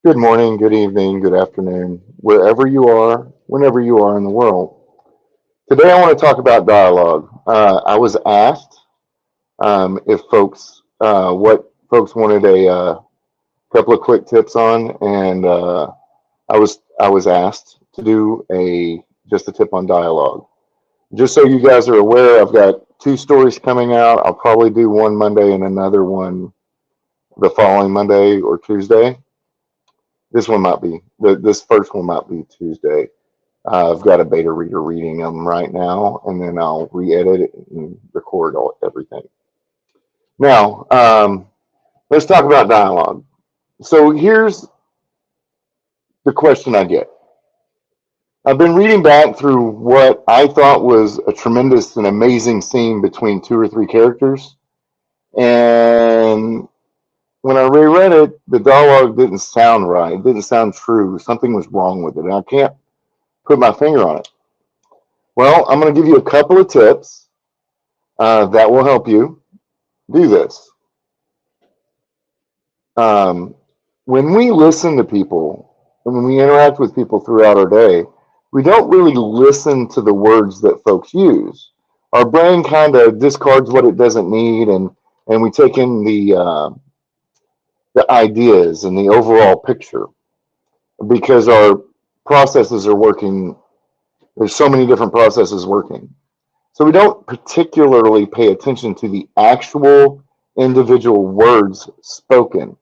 Good morning, good evening, good afternoon, wherever you are, whenever you are in the world. Today I want to talk about dialogue. I was asked if what folks wanted a couple of quick tips on, and I was asked to do just a tip on dialogue. Just so you guys are aware, I've got two stories coming out. I'll probably do one Monday and another one the following Monday or Tuesday. This first one might be Tuesday. I've got a beta reader reading them right now, and then I'll re-edit it and record everything. Now, let's talk about dialogue. So here's the question I get. I've been reading back through what I thought was a tremendous and amazing scene between two or three characters, and when I reread it, the dialogue didn't sound right. It didn't sound true. Something was wrong with it, and I can't put my finger on it. Well, I'm going to give you a couple of tips that will help you do this. When we listen to people and when we interact with people throughout our day, we don't really listen to the words that folks use. Our brain kind of discards what it doesn't need, and we take in the ideas and the overall picture because our processes are working. There's so many different processes working. So we don't particularly pay attention to the actual individual words spoken.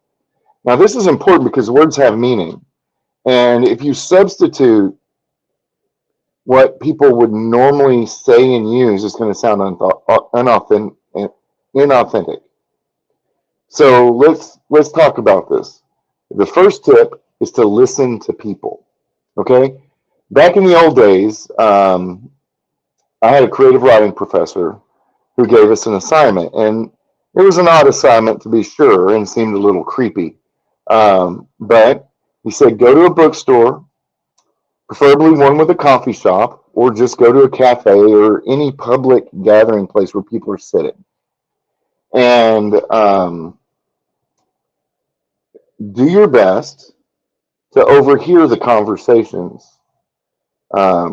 Now, this is important because words have meaning. And if you substitute what people would normally say and use, it's going to sound inauthentic. So let's talk about this. The first tip is to listen to people. Okay? Back in the old days, I had a creative writing professor who gave us an assignment, and it was an odd assignment to be sure and seemed a little creepy. But he said, go to a bookstore, preferably one with a coffee shop, or just go to a cafe or any public gathering place where people are sitting. And do your best to overhear the conversations. Not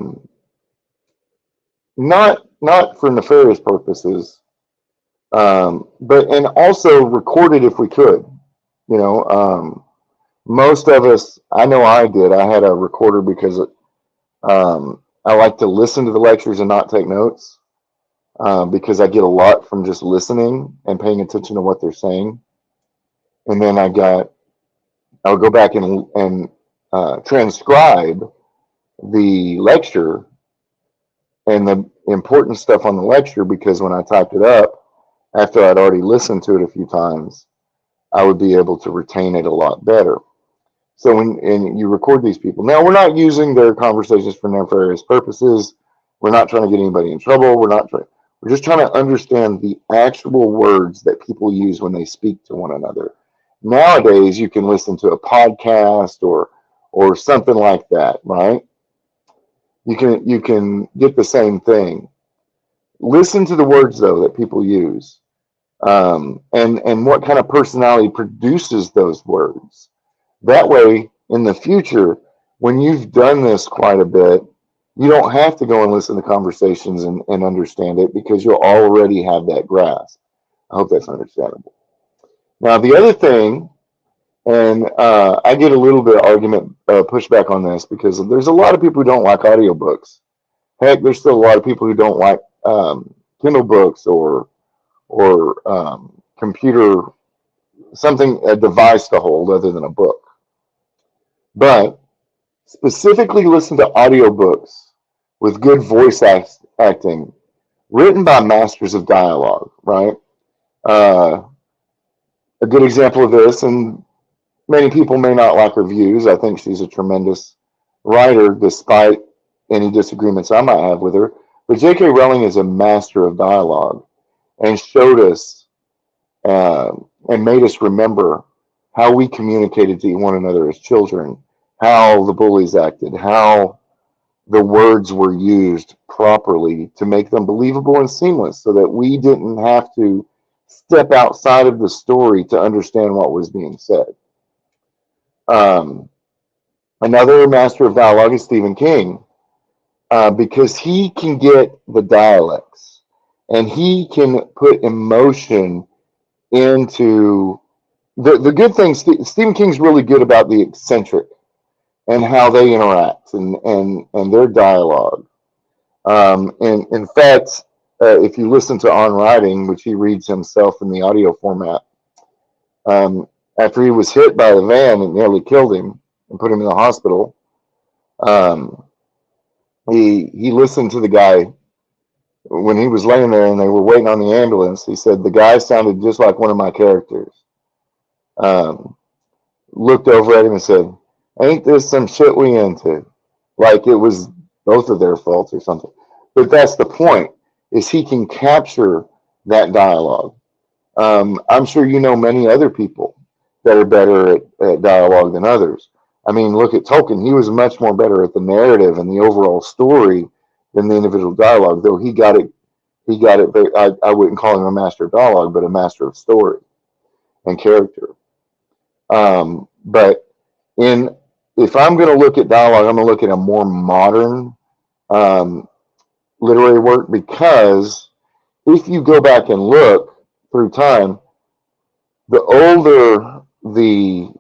for nefarious purposes, but and also record it if we could. You know, most of us, I know I did. I had a recorder because I like to listen to the lectures and not take notes because I get a lot from just listening and paying attention to what they're saying. And then I'll go back and transcribe the lecture and the important stuff on the lecture, because when I typed it up, after I'd already listened to it a few times, I would be able to retain it a lot better. So and you record these people. Now, we're not using their conversations for nefarious purposes. We're not trying to get anybody in trouble. We're just trying to understand the actual words that people use when they speak to one another. Nowadays, you can listen to a podcast or something like that, right? You can get the same thing. Listen to the words though that people use, and what kind of personality produces those words. That way, in the future, when you've done this quite a bit, you don't have to go and listen to conversations and understand it because you'll already have that grasp. I hope that's understandable. Now, the other thing, and I get a little bit of argument pushback on this because there's a lot of people who don't like audiobooks. Heck, there's still a lot of people who don't like Kindle books or computer, a device to hold other than a book. But specifically listen to audiobooks with good voice acting, written by masters of dialogue, right? A good example of this, and many people may not like her views. I think she's a tremendous writer, despite any disagreements I might have with her. But J.K. Rowling is a master of dialogue and showed us and made us remember how we communicated to one another as children, how the bullies acted, how the words were used properly to make them believable and seamless so that we didn't have to step outside of the story to understand what was being said. Another master of dialogue is Stephen King, because he can get the dialects and he can put emotion into the good thing. Stephen King's really good about the eccentric and how they interact and their dialogue. And in fact, if you listen to On Writing, which he reads himself in the audio format, after he was hit by the van and nearly killed him and put him in the hospital, um, he listened to the guy when he was laying there and they were waiting on the ambulance. He said the guy sounded just like one of my characters. Um, Looked over at him and said, "Ain't this some shit we into?" Like it was both of their faults or something. But that's the point: is he can capture that dialogue. I'm sure you know many other people that are better at dialogue than others. I mean, look at Tolkien. He was much more better at the narrative and the overall story than the individual dialogue, though he got it. He got it. I wouldn't call him a master of dialogue, but a master of story and character. But in if I'm going to look at dialogue, I'm going to look at a more modern um, literary work, because if you go back and look through time, the older the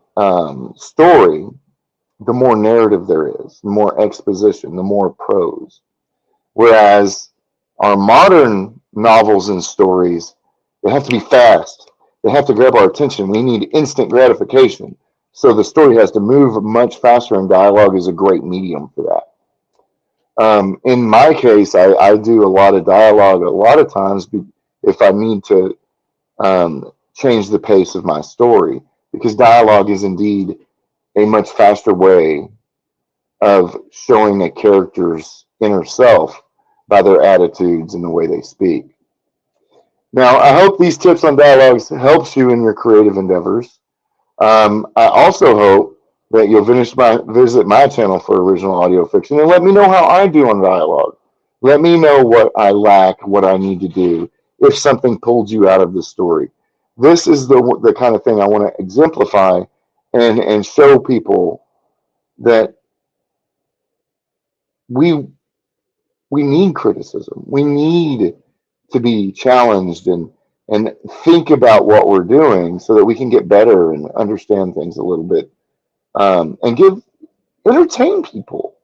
story, the more narrative there is, the more exposition, the more prose. Whereas our modern novels and stories, they have to be fast. They have to grab our attention. We need instant gratification. So the story has to move much faster, and dialogue is a great medium for that. In my case, I do a lot of dialogue a lot of times if I need to change the pace of my story, because dialogue is indeed a much faster way of showing a character's inner self by their attitudes and the way they speak. Now, I hope these tips on dialogues helps you in your creative endeavors. I also hope that you'll visit my channel for original audio fiction and let me know how I do on dialogue. Let me know what I lack, what I need to do, if something pulled you out of the story. This is the kind of thing I want to exemplify and show people that we need criticism. We need to be challenged and think about what we're doing so that we can get better and understand things a little bit, and entertain people.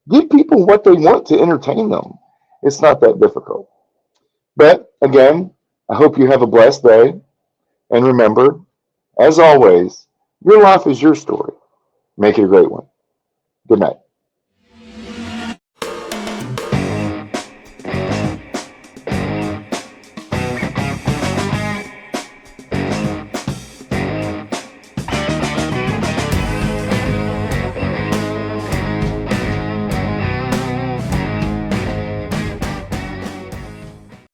Give people what they want to entertain them. It's not that difficult. But again, I hope you have a blessed day. And remember, as always, your life is your story. Make it a great one. Good night.